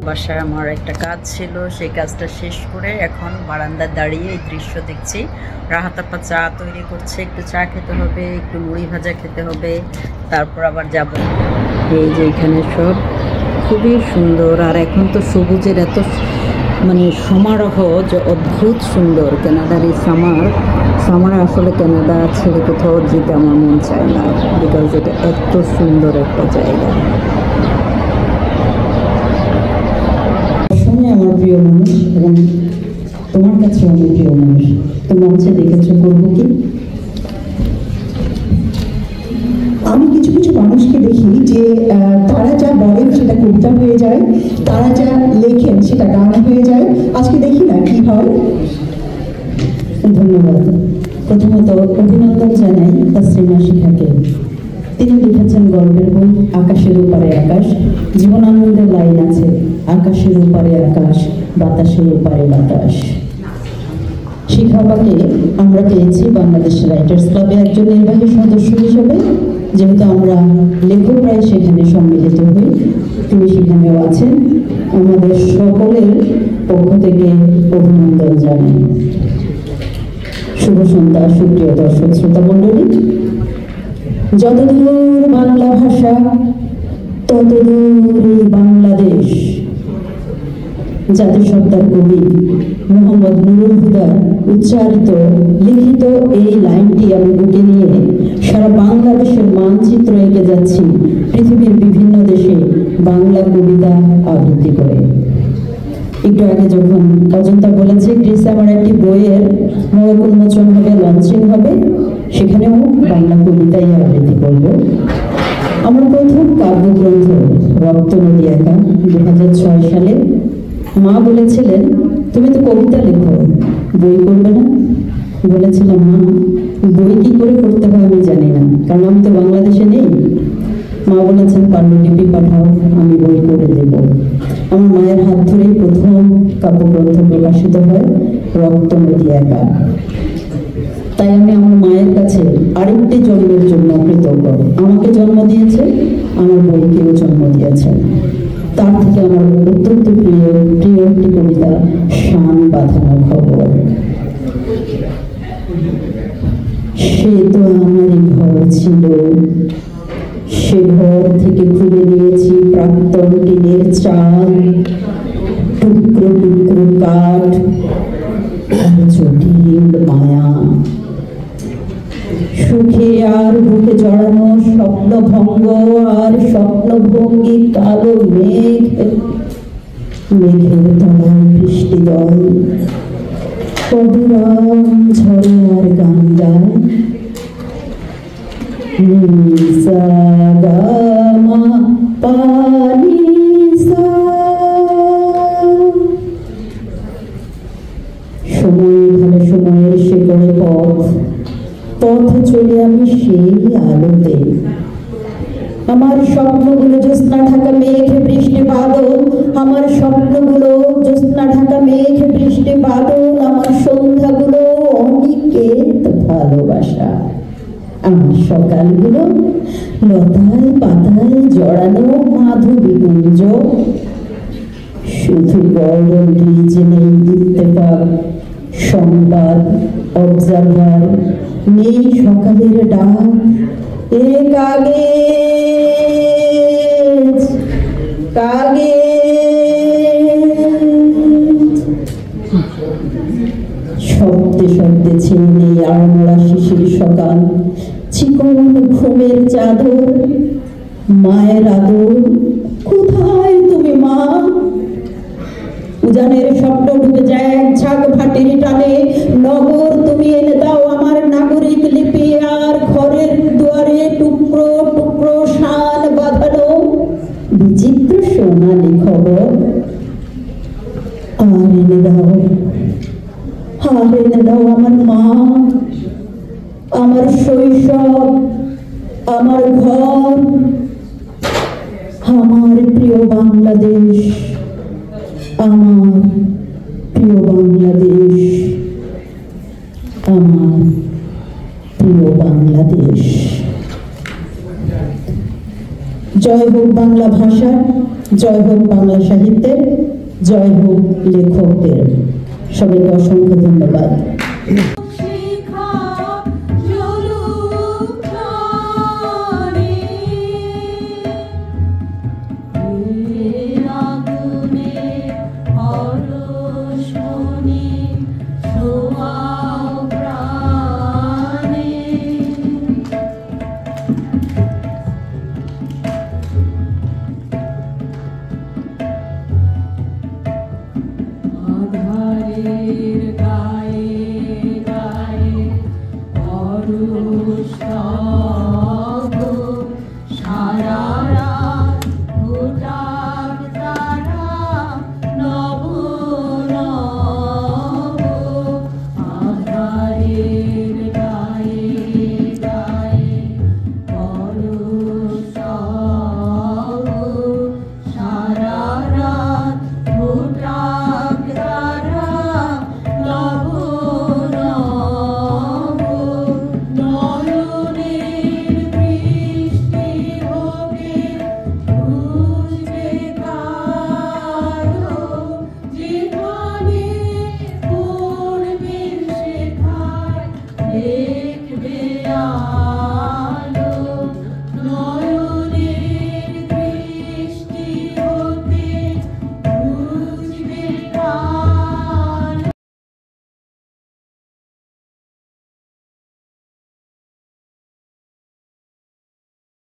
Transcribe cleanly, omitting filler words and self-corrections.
বাসায় আমার একটা কাজ ছিল, সেই কাজটা শেষ করে এখন বারান্দায় দাঁড়িয়ে এই দৃশ্য দেখছি। রাহাত আপা চা তৈরি করছে, একটু চা খেতে হবে, একটু মুড়ি ভাজা খেতে হবে, তারপর আবার যাব। এই যে এখানে সব খুবই সুন্দর, আর এখন তো সবুজের এত মানে সমারোহ যে অদ্ভুত সুন্দর। কানাডার এই সামার আসলে কানাডা ছেড়ে কোথাও যেতে আমার মন চায় না, বিকজ এটা এত সুন্দর একটা জায়গা। আমার প্রিয় মানুষ এবং তোমার কাছে আমার প্রিয় মানুষ, তোমার হচ্ছে দেখেছো করবো কি। আমি কিছু কিছু মানুষকে দেখি যে তারা যা বলেন সেটা কবিতা হয়ে যায়, তারা যা লেখেন সেটা গান হয়ে যায়। আজকে দেখি না কি হয়। ধন্যবাদ। প্রথমত অভিনন্দন জানাই তাসরিমা শিখাকে। তিনি লিখেছেন গল্পের বই আকাশের ওপারে আকাশ। জীবনানন্দের লাইন আছে, আকাশের ওপারে আকাশ, বাতাসের ওপারে বাতাস। শিখাবাকে আমরা পেয়েছি বাংলাদেশ রাইটার্স ক্লাবে একজন নির্বাহী সদস্য হিসেবে। যেহেতু আমরা লেখকরাই সেখানে সম্মিলিত হই, তিনি সেখানেও আছেন। আমাদের সকলের পক্ষ থেকে অভিনন্দন জানাই। শুভ সন্ধ্যা সুপ্রিয় দর্শক শ্রোতা মণ্ডলী। যতদূর বাংলা ভাষা ততদূর বাংলাদেশ। জাতিসত্তার কবি মোহাম্মদ নুরুল হুদার উচ্চারিত লিখিত এই লাইনটি আমি বুকে নিয়ে সারা বাংলাদেশের মানচিত্র এঁকে যাচ্ছি পৃথিবীর বিভিন্ন দেশে বাংলা কবিতা আবৃত্তি করে। একটু আগে যখন অজন্তা বলেছে গ্রিসে আমার একটি বইয়ের মোড়ক উন্মোচন হবে, লঞ্চিং হবে, সেখানেও বাংলা কবিতাই আবৃত্তি করব। আমার প্রথম কাব্যগ্রন্থ রক্ত নদী একা 2006 সালে। মা বলেছিলেন তুমি তো কবিতা লেখো, বই করবে না? বলেছিলাম মা বই কি করে করতে হয় আমি জানি না, কারণ আমি তো বাংলাদেশে নেই। মা বলেছেন পাণ্ডুলিপি পাঠাও, আমি বই করে দেব। আমার মায়ের হাত ধরেই প্রথম কাব্যগ্রন্থ প্রকাশিত হয় রক্ত নদী একা। তাই আমি আমার মায়ের কাছে আরেকটি জন্মের জন্য কৃতজ্ঞ। আমাকে জন্ম দিয়েছে, আমার বইকেও জন্ম দিয়েছেন। তার থেকে আমার অত্যন্ত প্রিয় একটি কবিতা শান বাঁধানো খবর। সে তো আমারই ঘর ছিল, সে ঘর থেকে খুলে নিয়েছি প্রাক্তন টিনের চাল, টুকরো টুকরো কাঠ, জটিল মায়া, সুখে আর বুকে জড়ানো স্বপ্ন ভঙ্গ আর স্বপ্ন ভঙ্গি কালো মেঘ, মেঘের তলায় বৃষ্টি দল কবিরাম ঝরে আর গান গায়। সময় ভালো সময়ের শেকড়ে পথে চলে আমি সেই আলোতে। আমার স্বপ্নগুলো জ্যোৎস্না ঢাকা মেঘ বৃষ্টি বাদল, আমার স্বপ্নগুলো জ্যোৎস্না ঢাকা মেঘ বৃষ্টি বাদল, আমার সন্ধ্যাগুলো অনিকেত ভালোবাসা, আমার সকালগুলো লতায় পাতায় জড়ানো মাধবী কুঞ্জ। শুধু গরম রিজ নেই ইত্তেফাক, সংবাদ, অবজারভার, নেই সকালের ডাক। এ কাগেজ কাগেজ, শব্দে শব্দে ছেয়ে নেই আড়মোড়া শিশির সকাল, চিকন ঘুমের চাদর, মায়ের আদর। কোথায় তুমি মা? উজানের স্বপ্ন ডুবে যায় এক ঝাঁক ভাটির টানে। নগর তুমি এনে দাও আমার নাগরিক লিপি, আর ঘরের দুয়ারে টুকরো টুকরো শান বাঁধানো বিচিত্র সোনালি খবর। আর এনে দাও আমার মা, আমার শৈশব, আমার ঘর, আমার প্রিয় বাংলাদেশ, আমার প্রিয় বাংলাদেশ, আমার প্রিয় বাংলাদেশ। জয় হোক বাংলা ভাষার, জয় হোক বাংলা সাহিত্যের, জয় হোক লেখকদের। সবাইকে অসংখ্য ধন্যবাদ।